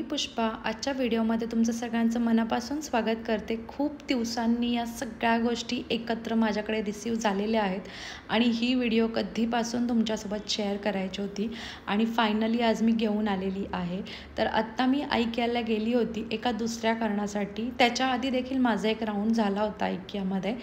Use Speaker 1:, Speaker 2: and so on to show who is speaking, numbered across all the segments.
Speaker 1: पुष्पा आजच्या व्हिडिओमध्ये तुमचं सगळ्यांचं मनापासून स्वागत करते। खूप दिवसांनी या सगळ्या गोष्टी एकत्र माझ्याकडे रिसीव्ह झालेल्या आहेत आणि ही व्हिडिओ कधीपासून तुमच्यासोबत शेअर करायची होती आणि फायनली आज मी घेऊन आलेली आहे। तर आत्ता मी IKEAला गेली होती एका दुसऱ्या कारणासाठी। त्याच्या आधी देखील माझा एक राऊंड झाला होता IKEAमध्ये।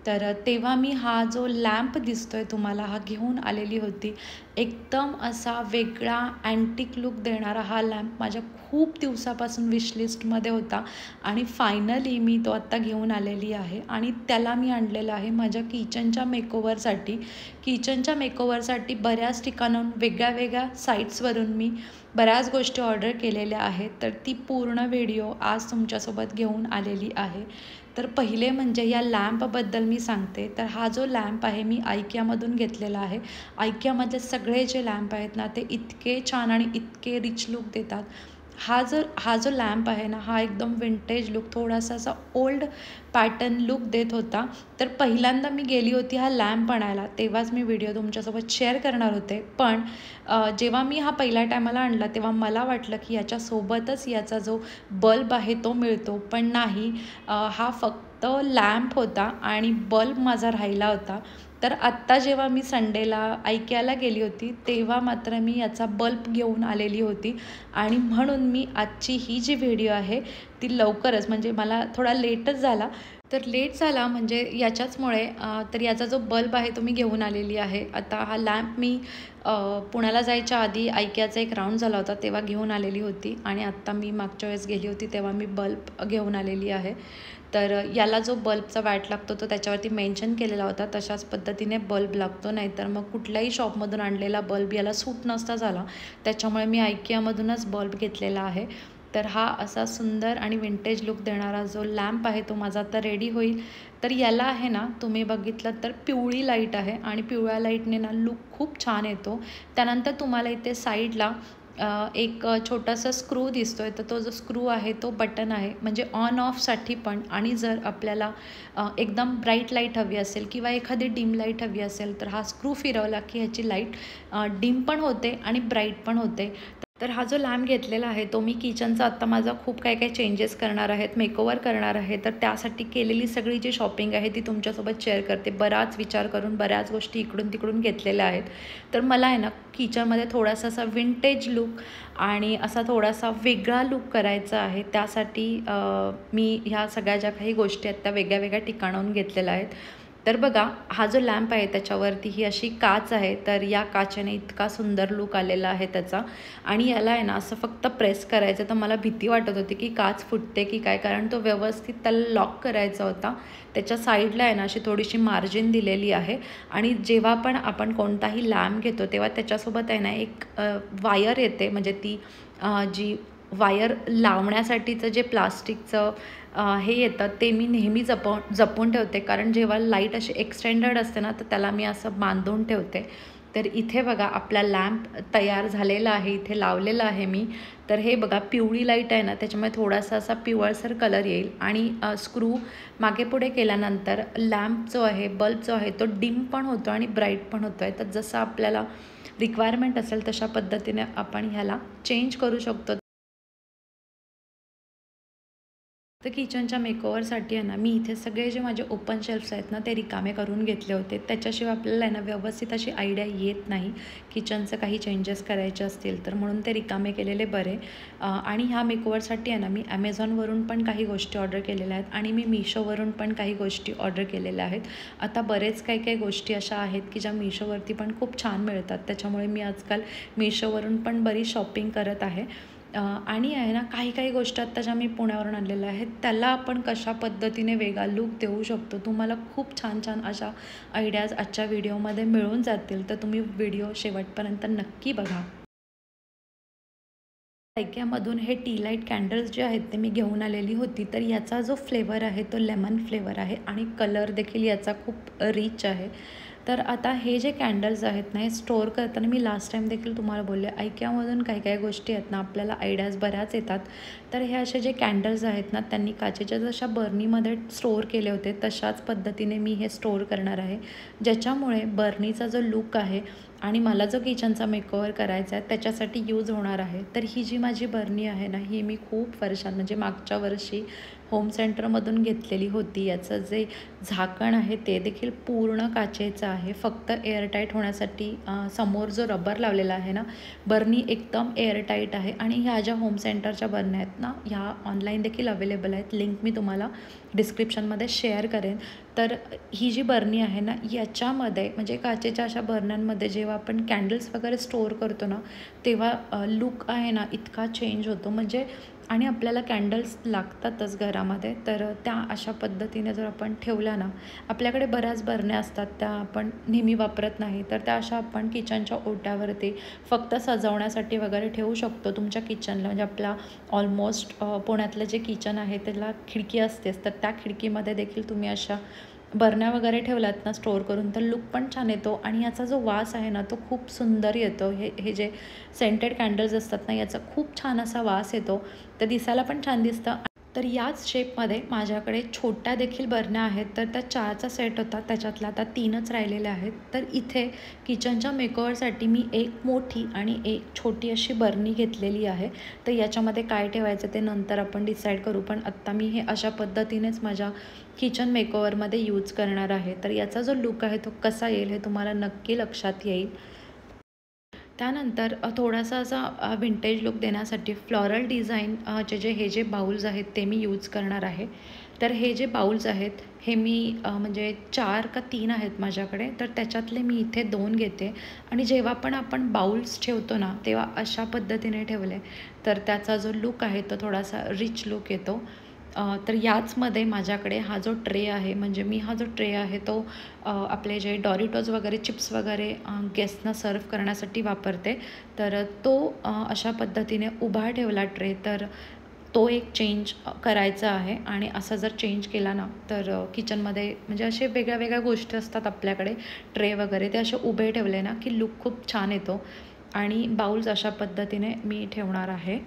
Speaker 1: तर तेव्हा मी हा जो लॅम्प दिसतोय तुम्हाला हा घेऊन आलेली होती। एकदम असा वेगळा अँटिक लुक देणारा हा लॅम्प माझ्या खूप दिवसापासून विश लिस्टमध्ये होता आणि फायनली मी तो आत्ता घेऊन आलेली आहे आणि त्याला मी आणलेला आहे माझ्या किचनच्या मेकओव्हरसाठी। किचनच्या मेकओव्हरसाठी बऱ्याच ठिकाणाहून वेगळ्या साईट्सवरून मी बऱ्याच गोष्टी ऑर्डर केलेल्या आहेत। तर ती पूर्ण व्हिडिओ आज तुमच्यासोबत घेऊन आलेली आहे। तर पहिले म्हणजे या लॅम्पबद्दल मी सांगते। तर हा जो लॅम्प आहे मी IKEAमधून घेतलेला आहे। IKEAमधले सगळे जे लॅम्प आहेत ना ते इतके छान आणि इतके रिच लुक देतात। हा जो लॅम्प आहे ना हा एकदम विंटेज लुक थोडासा असा ओल्ड पॅटर्न लुक देत होता। तर पहिल्यांदा मी गेली होती हा लॅम्प आणायला तेव्हाच मी व्हिडिओ तुमच्यासोबत शेअर करणार होते। पण जेव्हा मी हा पहिल्या टायमाला आणला तेव्हा मला वाटलं की याच्यासोबतच याचा जो बल्ब आहे तो मिळतो, पण नाही, हा फक्त लॅम्प होता आणि बल्ब माझा राहिला होता। तर आत्ता जेव्हा मी संडेला IKEAला गेली होती तेव्हा मात्र मी याचा बल्ब घेऊन आलेली होती आणि म्हणून मी आजची ही जी व्हिडिओ आहे ती लवकरच, म्हणजे मला थोडा लेटच झाला। तर लेट झाला म्हणजे याच्याचमुळे तर याचा जो बल्ब आहे तो मी घेऊन आलेली आहे। आता हा लॅम्प मी पुण्याला जायच्या आधी IKEAचा एक राऊंड झाला होता तेव्हा घेऊन आलेली होती आणि आत्ता मी मागच्या वेळेस गेली होती तेव्हा मी बल्ब घेऊन आलेली आहे। तर याला जो बल्बचा वॅट लागतो तो त्याच्यावरती मेन्शन केलेला होता, तशाच पद्धतीने बल्ब लागतो, नाहीतर मग कुठल्याही शॉपमधून आणलेला बल्ब याला सूट नसता झाला। त्याच्यामुळे मी IKEAमधूनच बल्ब घेतलेला आहे। तर हा असा सुंदर आणि विंटेज लुक देणारा जो लॅम्प आहे तो माझा आता रेडी होईल। तर याला आहे ना तुम्ही बघितलं तर पिवळी लाईट आहे आणि पिवळ्या लाईटने ना लुक खूप छान येतो। त्यानंतर तुम्हाला इथे साईडला एक छोटासा स्क्रू दिसतोय, तर तो जो स्क्रू आहे तो बटन आहे, म्हणजे ऑन ऑफसाठी पण। आणि जर आपल्याला एकदम ब्राईट लाईट हवी असेल किंवा एखादी डिम लाईट हवी असेल तर हा स्क्रू फिरवला की ह्याची लाईट डिम पण होते आणि ब्राईट पण होते। तर हा जो लॅम्प घेतलेला आहे तो मी किचनचा आत्ता माझा खूप काही चेंजेस करणार आहेत, मेकओव्हर करणार आहे। तर त्यासाठी केलेली सगळी जी शॉपिंग आहे ती तुमच्यासोबत शेअर करते। बराच विचार करून बऱ्याच गोष्टी इकडून तिकडून घेतलेल्या आहेत। तर मला आहे ना किचनमध्ये थोडासा असा विंटेज लुक आणि असा थोडासा वेगळा लुक करायचा आहे। त्यासाठी मी ह्या सगळ्या ज्या काही गोष्टी आहेत त्या वेगळ्या ठिकाणाहून घेतलेल्या आहेत। तर बघा हा जो लॅम्प आहे त्याच्यावरती ही अशी काच आहे, तर या काचेने इतका सुंदर लुक आलेला आहे त्याचा। आणि याला आहे ना असं फक्त प्रेस करायचं, तर मला भीती वाटत होती की काच फुटते की काय, कारण तो व्यवस्थित त्याला लॉक करायचा होता। त्याच्या साईडला आहे ना अशी थोडीशी मार्जिन दिलेली आहे आणि जेव्हा पण आपण कोणताही लॅम्प घेतो तेव्हा त्याच्यासोबत आहे ना एक वायर येते, म्हणजे ती जी वायर लावण्यासाठीचं जे प्लास्टिकचं हे येतं ते मी नेहमी जपून ठेवते, कारण जेव्हा लाईट अशी एक्सटेंडेड असते ना तर त्याला मी असं बांधून ठेवते। तर इथे बघा आपला लॅम्प तयार झालेला आहे, इथे लावलेला आहे मी। तर हे बघा पिवळी लाईट आहे ना त्याच्यामुळे थोडासा असा पिवळसर कलर येईल आणि स्क्रू मागे पुढे केल्यानंतर लॅम्प जो आहे, बल्ब जो आहे तो डिम पण होतो आणि ब्राईट पण होतो आहे। तर जसं आपल्याला रिक्वायरमेंट असेल तशा पद्धतीने आपण ह्याला चेंज करू शकतो। तर किचनच्या मेकओव्हरसाठी आहे ना मी इथे सगळे जे माझे ओपन शेल्फ्स आहेत ना ते रिकामे करून घेतले होते। त्याच्याशिवाय आपल्याला आहे ना व्यवस्थित अशी आयडिया येत नाही किचनचं काही चेंजेस करायचे असतील तर, म्हणून ते रिकामे केलेले बरे। आणि ह्या मेकओव्हरसाठी आहे ना मी ॲमेझॉनवरून पण काही गोष्टी ऑर्डर केलेल्या आहेत आणि मी मिशोवरून पण काही गोष्टी ऑर्डर केलेल्या आहेत। आता बरेच काही गोष्टी अशा आहेत की ज्या मिशोवरती पण खूप छान मिळतात, त्याच्यामुळे मी आजकाल मिशोवरून पण बरीच शॉपिंग करत आहे। आणि आहे ना काही गोष्टी आत्ता ज्या मी पुण्यावरून आणलेल्या आहेत त्याला आपण कशा पद्धतीने वेगळा लूक देऊ शकतो, तुम्हाला खूप छान अशा आयडियाज आजच्या व्हिडिओमध्ये मिळून जातील। तर तुम्ही व्हिडिओ शेवटपर्यंत नक्की बघा। IKEAमधून हे टी लाईट कॅन्डल्स जे आहेत ते मी घेऊन आलेली होती। तर याचा जो फ्लेवर आहे तो लेमन फ्लेवर आहे आणि कलर देखील याचा खूप रिच आहे। तर आता हे जे कॅन्डल्स आहेत ना, हे स्टोअर करताना मी लास्ट टाईम देखील तुम्हाला बोलले, IKEAमधून काही काही गोष्टी आहेत ना, आपल्याला आयडियाज बऱ्याच येतात. तर हे असे जे कॅन्डल्स आहेत ना, त्यांनी काचेच्या जशा बर्नीमध्ये स्टोअर केले होते तशाच पद्धतीने मी हे स्टोअर करणार आहे, ज्याच्यामुळे बर्नीचा जो लुक आहे आणि मला जो किचनचा मेकओव्हर करायचा आहे त्याच्यासाठी यूज होणार आहे. तर ही जी माझी बर्नी आहे ना, ही मी खूप म्हणजे मागच्या वर्षी होम सेंटरमधून घेतलेली होती. याचं जे झाकण आहे ते देखील पूर्ण काचेचं आहे, फक्त एअरटाईट होण्यासाठी समोर जो रबर लावलेला आहे ना, बर्नी एकदम एअरटाईट आहे. आणि ह्या ज्या होम सेंटरच्या बर्न्या आहेत ना, ह्या ऑनलाईन देखील अवेलेबल आहेत, लिंक मी तुम्हाला डिस्क्रिप्शनमध्ये शेअर करेन. तर ही जी बर्नी आहे ना, याच्यामध्ये म्हणजे काचेच्या अशा बर्न्यांमध्ये जेव्हा आपण कॅन्डल्स वगैरे स्टोअर करतो ना, तेव्हा लुक आहे ना इतका चेंज होतो म्हणजे. आणि आपल्याला कॅन्डल्स लागतातच घरामध्ये, तर त्या अशा पद्धतीने जर आपण ठेवल्या ना, आपल्याकडे बऱ्याच बरण्या असतात त्या आपण नेहमी वापरत नाही, तर त्या अशा आपण किचनच्या ओट्यावरती फक्त सजवण्यासाठी वगैरे ठेवू शकतो तुमच्या किचनला. म्हणजे आपला ऑलमोस्ट पुण्यातलं जे किचन आहे त्याला खिडकी असतेच, तर त्या खिडकीमध्ये देखील तुम्ही अशा बरण्या वगैरे ठेवल्यात ना स्टोअर करून, तर लुक पण छान येतो. आणि याचा जो वास आहे ना तो खूप सुंदर येतो. हे जे सेंटेड कॅन्डल्स असतात ना, याचा खूप छान असा वास येतो, तर दिसायला पण छान दिसतं. तर याच शेपमध्ये माझ्याकडे छोट्या देखील बरण्या आहेत, तर त्या 4चा सेट होता, त्याच्यातल्या आता 3च राहिलेल्या आहेत. तर इथे किचनच्या मेकओव्हरसाठी मी एक मोठी आणि एक छोटी अशी बरणी घेतलेली आहे. तर याच्यामध्ये काय ठेवायचं ते नंतर आपण डिसाईड करू, पण आत्ता मी हे अशा पद्धतीनेच माझ्या किचन मेकओव्हरमध्ये यूज करणार आहे. तर याचा जो लुक आहे तो कसा येईल हे तुम्हाला नक्की लक्षात येईल. त्यानंतर थोडासा असा विंटेज लुक देण्यासाठी फ्लॉरल डिझाईन हे जे बाउल्स आहेत ते मी यूज करणार आहे. तर हे जे बाउल्स आहेत हे मी म्हणजे 4 का 3 आहेत माझ्याकडे, तर त्याच्यातले मी इथे 2 घेते. आणि जेव्हा पण आपण बाउल्स ठेवतो ना, तेव्हा अशा पद्धतीने ठेवले तर त्याचा जो लुक आहे तो थोडासा रिच लुक येतो. तर याचमध्ये माझ्याकडे हा जो ट्रे आहे, म्हणजे मी हा जो ट्रे आहे तो आपले जे डॉरिटोज वगैरे चिप्स वगैरे गेस्टना सर्व करण्यासाठी वापरते. तर तो अशा पद्धतीने उभा ठेवला ट्रे, तर तो एक चेंज करायचा आहे. आणि असा जर चेंज केला ना, तर किचनमध्ये म्हणजे असे वेगळ्या वेगळ्या गोष्टी असतात आपल्याकडे, ट्रे वगैरे ते असे उभे ठेवले ना की लुक खूप छान येतो. आणि बाउल्स अशा पद्धतीने मी ठेवणार आहे.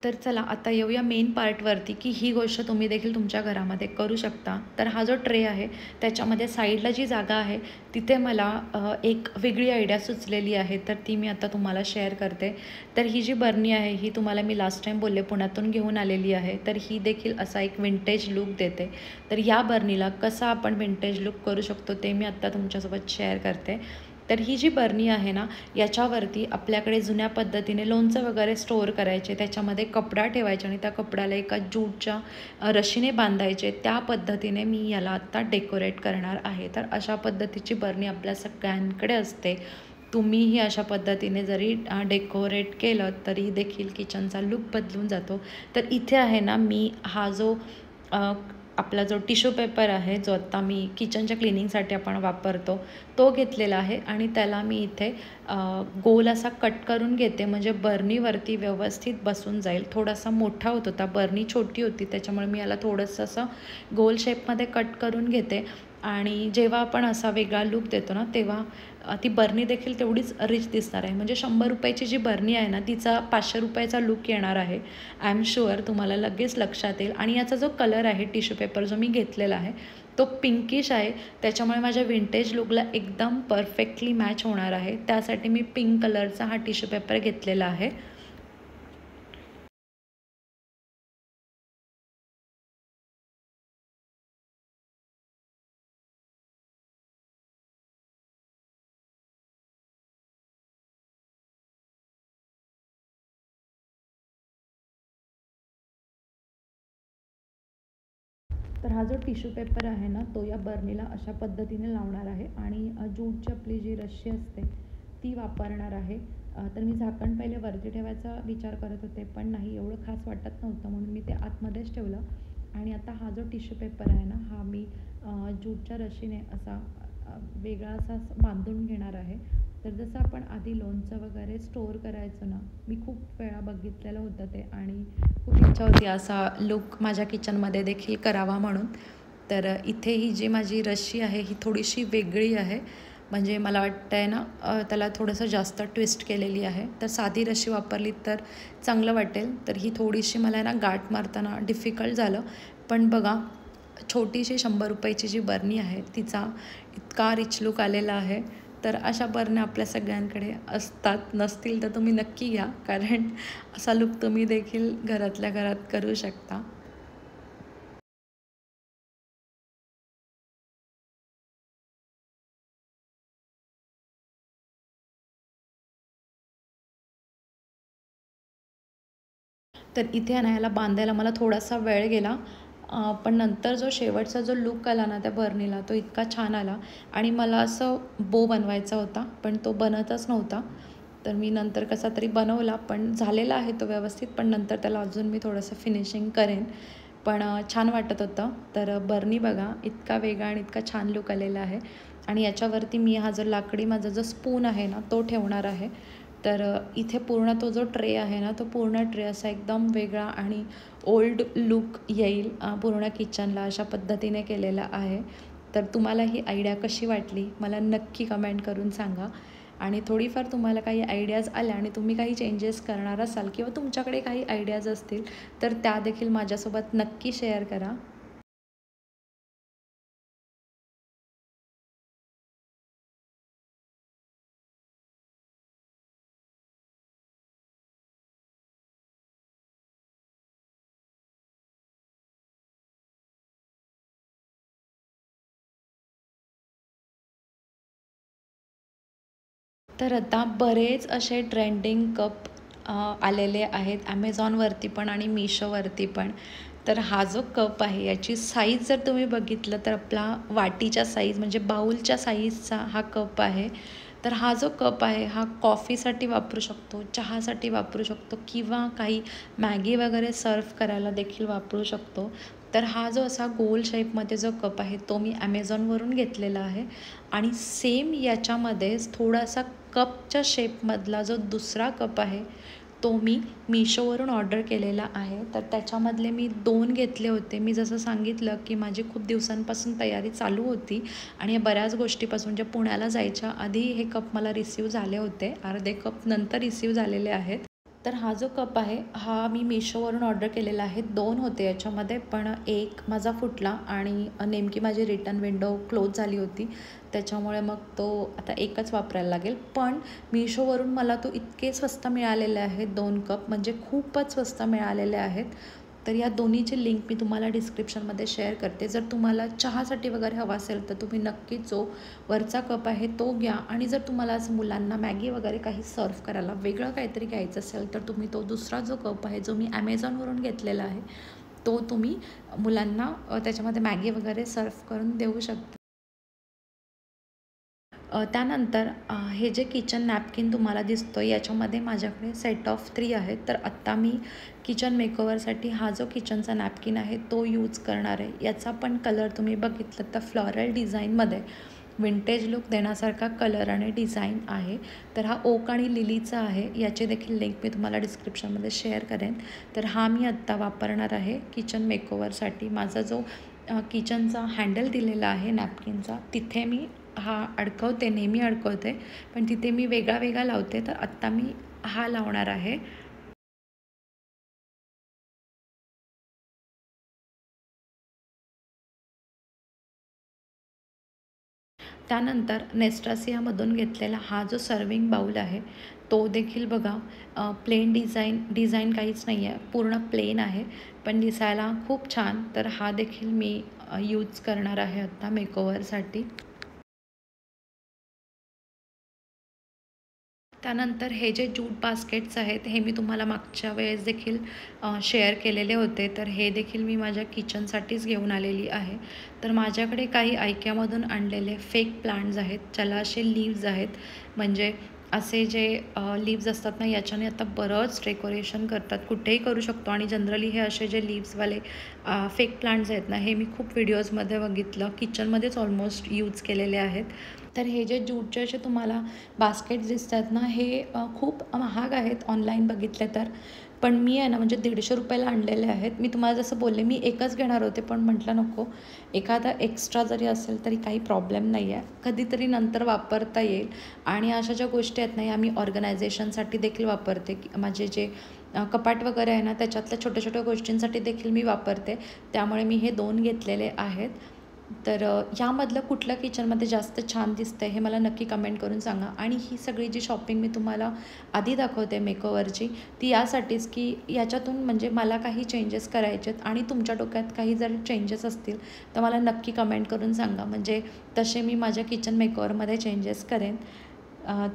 Speaker 1: तर चला आता येऊया मेन पार्टवरती, की ही गोष्ट तुम्ही देखील तुमच्या घरामध्ये करू शकता. तर हा जो ट्रे आहे त्याच्यामध्ये साईडला जी जागा आहे तिथे मला एक वेगळी आयडिया सुचलेली आहे, तर ती मी आता तुम्हाला शेअर करते. तर ही जी बर्नी आहे ही तुम्हाला मी लास्ट टाईम बोलले पुण्यातून घेऊन आलेली आहे. तर ही देखील असा एक विंटेज लुक देते. तर या बर्नीला कसा आपण विंटेज लुक करू शकतो ते मी आत्ता तुमच्यासोबत शेअर करते. तर ही जी बर्नी आहे ना, याच्यावरती आपल्याकडे जुन्या पद्धतीने लोणचं वगैरे स्टोअर करायचे, त्याच्यामध्ये कपडा ठेवायचा आणि त्या कपड्याला एका ज्यूटच्या रशीने बांधायचे. त्या पद्धतीने मी याला आत्ता डेकोरेट करणार आहे. तर अशा पद्धतीची बर्नी आपल्या सगळ्यांकडे असते. तुम्हीही अशा पद्धतीने जरी डेकोरेट केलं तरी देखील किचनचा लुक बदलून जातो. तर इथे आहे ना, मी हा जो आपला जो टिश्यू पेपर आहे, जो आत्ता मी किचनच्या क्लिनिंगसाठी आपण वापरतो, तो घेतलेला आहे. आणि त्याला मी इथे गोल असा कट करून घेते, म्हणजे बर्नीवरती व्यवस्थित बसून जाईल. थोडासा मोठा होत होता, बर्नी छोटी होती, त्याच्यामुळे मी याला थोडंसं असं गोल शेपमध्ये कट करून घेते. आणि जेव्हा आपण असा वेगळा लूक देतो ना, तेव्हा ती बर्नी देखील तेवढीच रिच दिसणार आहे. म्हणजे 100 रुपयाची जी बर्नी आहे ना, तिचा 500 रुपयाचा लूक येणार आहे. आय एम शुअर तुम्हाला लगेच लक्षात येईल. आणि याचा जो कलर आहे टिश्यू पेपर जो मी घेतलेला आहे तो पिंकिश आहे, त्याच्यामुळे माझ्या विंटेज लुकला एकदम परफेक्टली मॅच होणार आहे. त्यासाठी मी पिंक कलरचा हा टिश्यू पेपर घेतलेला आहे. तर हा जो टिश्यू पेपर आहे ना, तो या बर्नीला अशा पद्धतीने लावणार आहे. आणि ज्यूटची आपली जी रश्शी असते ती वापरणार आहे. तर मी झाकण पहिले वरती ठेवायचा विचार करत होते, पण नाही, एवढं खास वाटत नव्हतं म्हणून मी ते आतमध्येच ठेवलं. आणि आता हा जो टिश्यू पेपर आहे ना, हा मी ज्यूटच्या रश्शीने असा वेगळा असा बांधून घेणार आहे. तर जसं आपण आधी लोणचं वगैरे स्टोअर करायचो ना, मी खूप वेळा बघितलेलं होतं ते आणि खूप इच्छा होती असा लूक माझ्या किचनमध्ये देखील करावा म्हणून. तर इथे ही जी माझी रशी आहे ही थोडीशी वेगळी आहे. म्हणजे मला वाटतं आहे ना त्याला थोडंसं जास्त ट्विस्ट केलेली आहे. तर साधी रशी वापरली तर चांगलं वाटेल. तर ही थोडीशी मला आहे ना गाठ मारताना डिफिकल्ट झालं. पण बघा, छोटीशी 100 रुपयाची जी बरणी आहे तिचा इतका रिच लूक आलेला आहे. तर अशा बरण्या आपल्या सगळ्यांकडे असतात, नसतील तर तुम्ही नक्की घ्या, कारण असा लूक तुम्ही देखील घरातल्या घरात करू शकता. तर इथे ना याला बांधायला मला थोडासा वेळ गेला. पण नंतर जो शेवटचा जो लूक आला ना त्या बरणीला, तो इतका छान आला आणि मला असं बो बनवायचा होता, पण तो बनतच नव्हता. तर मी नंतर कसा तरी बनवला, पण झालेला आहे तो व्यवस्थित. पण नंतर त्याला अजून मी थोडंसं फिनिशिंग करेन. पण छान वाटत होतं. तर बरणी बघा, इतका वेगळा आणि इतका छान लूक आलेला आहे. आणि याच्यावरती मी हा जो लाकडी माझा जो स्पून आहे ना, तो ठेवणार आहे. तर इथे पूर्ण तो जो ट्रे आहे ना, तो पूर्ण ट्रे असा एकदम वेगळा आणि ओल्ड लूक येईल पूर्ण किचनला, अशा पद्धतीने केलेला आहे. तर तुम्हाला ही आयडिया कशी वाटली मला नक्की कमेंट करून सांगा. आणि थोडीफार तुम्हाला काही आयडियाज आल्या आणि तुम्ही काही चेंजेस करणार असाल किंवा तुमच्याकडे काही आयडियाज असतील तर त्या देखील माझ्यासोबत नक्की शेअर करा. तर आता बरेच असे ट्रेंडिंग कप आलेले आहेत ॲमेझॉनवरती पण आणि मिशोवरती पण. तर हा जो कप आहे याची साईज जर तुम्ही बघितलं तर आपला वाटीच्या साईज म्हणजे बाऊलच्या साईजचा हा कप आहे. तर हा जो कप आहे हा कॉफीसाठी वापरू शकतो, चहासाठी वापरू शकतो किंवा काही मॅगी वगैरे सर्व करायला देखील वापरू शकतो. तर हा जो असा गोल शेपमध्ये जो कप आहे तो मी ॲमेझॉनवरून घेतलेला आहे. आणि सेम याच्यामध्येच थोडासा कपच्या शेपमधला जो दुसरा कप आहे तो मी मिशोवरून ऑर्डर केलेला आहे. तर त्याच्यामधले मी 2 घेतले होते. मी जसं सांगितलं की माझी खूप दिवसांपासून तयारी चालू होती आणि या बऱ्याच गोष्टीपासून ज्या पुण्याला जायच्या आधी हे कप मला रिसीव झाले होते. अर्धे कप नंतर रिसीव झालेले आहेत. तर हा जो कप आहे हा मी मिशोवरून ऑर्डर केलेला आहे. 2 होते याच्यामध्ये, पण एक माझा फुटला आणि नेमकी माझी रिटर्न विंडो क्लोज झाली होती. त्याच्यामुळे मग तो आता एकच वापरायला लागेल. पण मिशोवरून मला तो इतके स्वस्त मिळालेले आहेत 2 कप, म्हणजे खूपच स्वस्त मिळालेले आहेत. तर या दोन्हीची लिंक मी तुम्हाला डिस्क्रिप्शनमध्ये शेअर करते. जर तुम्हाला चहासाठी वगैरे हवा असेल तर तुम्ही नक्कीच जो वरचा कप आहे तो घ्या. आणि जर तुम्हाला असं मुलांना मॅगी वगैरे काही सर्व करायला वेगळं काहीतरी घ्यायचं असेल तर तुम्ही तो दुसरा जो कप आहे जो मी ॲमेझॉनवरून घेतलेला आहे तो तुम्ही मुलांना त्याच्यामध्ये मॅगी वगैरे सर्व करून देऊ शकता. त्यानंतर हे जे किचन नॅपकिन तुम्हाला दिसतो याच्यामध्ये माझ्याकडे सेट ऑफ 3 आहेत. तर आत्ता मी किचन मेकओव्हरसाठी हा जो किचनचा नॅपकिन आहे तो यूज करणार आहे. याचा पण कलर तुम्ही बघितलं तर फ्लॉरल डिझाईनमध्ये विंटेज लूक देण्यासारखा कलर आणि डिझाईन आहे. तर हा ओक आणि लिलीचा आहे. याची देखील लिंक मी तुम्हाला डिस्क्रिप्शनमध्ये शेअर करेन. तर हा मी आत्ता वापरणार आहे किचन मेकओव्हरसाठी. माझा जो किचनचा हँडल दिलेला आहे नॅपकिनचा तिथे मी हा अडकवते, नेहमी अडकवते, पण तिथे मी वेगळा वेगळा लावते. तर आत्ता मी हा लावणार आहे. त्यानंतर नेस्टासियामधून घेतलेला हा जो सर्विंग बाऊल आहे तो देखील बघा प्लेन डिझाईन काहीच नाही आहे, पूर्ण प्लेन आहे, पण दिसायला खूप छान. तर हा देखील मी यूज करणार आहे आत्ता मेकओव्हरसाठी. त्यानंतर हे जे जूट बास्केट्स आहेत हे मी तुम्हाला मागच्या वेळेस देखील शेअर केलेले होते. तर हे देखील मी माझ्या किचनसाठीच घेऊन आलेली आहे. तर माझ्याकडे काही आयक्यामधून आणलेले फेक प्लांट्स आहेत ज्याला असे लीव्ज आहेत, म्हणजे असे जे लीव्ज असतात ना, याच्याने आता बरंच डेकोरेशन करतात, कुठेही करू शकतो. आणि जनरली हे असे जे लीव्सवाले फेक प्लांट्स आहेत ना, हे मी खूप व्हिडिओजमध्ये बघितलं, किचनमध्येच ऑलमोस्ट यूज केलेले आहेत. तर हे जे ज्यूटचे असे तुम्हाला बास्केट्स दिसतात ना, हे खूप महाग आहेत ऑनलाईन बघितले तर. पण मी आहे ना, म्हणजे 150 रुपयाला आणलेले आहेत. मी तुम्हाला जसं बोलले, मी एकच घेणार होते, पण म्हटलं नको, एखादा एक्स्ट्रा जरी असेल तरी काही प्रॉब्लेम नाही आहे, कधीतरी नंतर वापरता येईल. आणि अशा ज्या गोष्टी आहेत ना, या मी ऑर्गनायझेशनसाठी देखील वापरते, की माझे जे कपाट वगैरे आहे ना, त्याच्यातल्या छोट्या छोट्या गोष्टींसाठी देखील मी वापरते. त्यामुळे मी हे 2 घेतलेले आहेत. तर यामधलं कुठलं किचनमध्ये जास्त छान दिसतं आहे हे मला नक्की कमेंट करून सांगा. आणि ही सगळी जी शॉपिंग मी तुम्हाला आधी दाखवते मेकओव्हरची, ती यासाठीच की याच्यातून म्हणजे मला काही चेंजेस करायचे आहेत, आणि तुमच्या डोक्यात काही जर चेंजेस असतील तर मला नक्की कमेंट करून सांगा, म्हणजे तसे मी माझ्या किचन मेकओव्हरमध्ये चेंजेस करेन.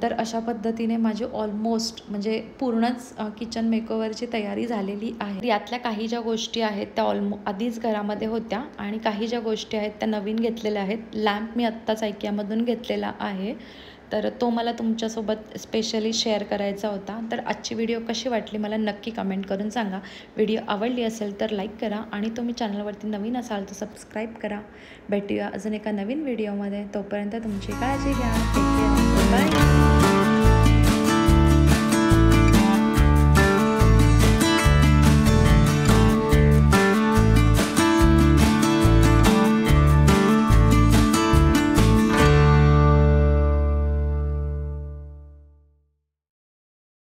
Speaker 1: तर अशा पद्धतीने माझी ऑलमोस्ट म्हणजे पूर्णच किचन मेकओव्हरची तयारी झालेली आहे. यातल्या काही ज्या गोष्टी आहेत त्या आधीच घरामध्ये होत्या, आणि काही ज्या गोष्टी आहेत त्या नवीन घेतलेल्या आहेत. लॅम्प मी आत्ताच IKEAमधून घेतलेला आहे, तर तो मला तुमच्यासोबत स्पेशली शेअर करायचा होता. तर आजची व्हिडिओ कशी वाटली मला नक्की कमेंट करून सांगा. व्हिडिओ आवडली असेल तर लाईक करा, आणि तुम्ही चॅनलवरती नवीन असाल तर सबस्क्राईब करा. भेटूया अजून एका नवीन व्हिडिओमध्ये. तोपर्यंत तुमची काळजी घ्या. Take care. बाय.